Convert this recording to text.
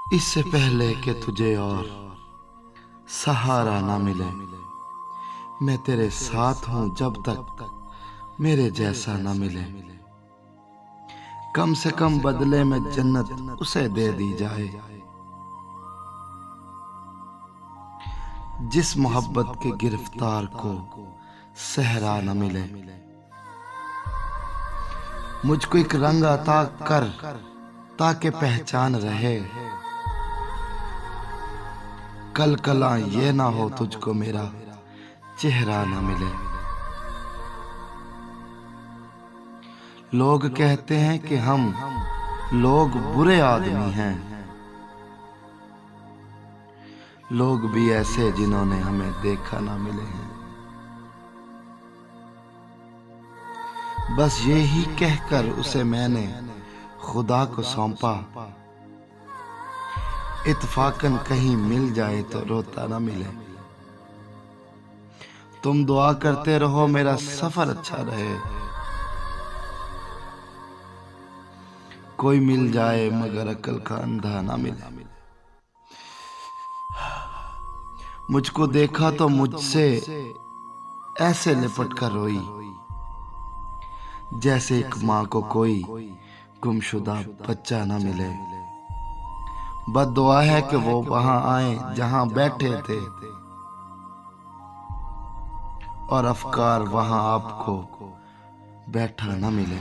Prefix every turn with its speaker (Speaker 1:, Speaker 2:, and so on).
Speaker 1: इससे पहले कि तुझे और सहारा ना मिले, मैं तेरे साथ हूं जब तक मेरे जैसा ना मिले। कम से कम बदले में जन्नत उसे दे दी जाए जिस मोहब्बत के गिरफ्तार को सहरा न मिले। मुझको एक रंग अता कर ताकि पहचान रहे, कल कला ये ना हो तुझको मेरा चेहरा न मिले। लोग कहते हैं कि हम लोग बुरे आदमी हैं, लोग भी ऐसे जिन्होंने हमें देखा ना मिले हैं। बस ये ही कहकर उसे मैंने खुदा को सौंपा, इत्फाकन कहीं मिल जाए तो रोता ना मिले। तुम दुआ करते रहो मेरा सफर अच्छा रहे, कोई मिल जाए मगर अक्ल का अंधा ना मिले। मुझको देखा तो मुझसे ऐसे लिपट कर रोई, जैसे एक माँ को कोई गुमशुदा बच्चा ना मिले। बद्दुआ है कि वो वहां आए जहां बैठे थे, और अफकार वहां आपको बैठा ना मिले।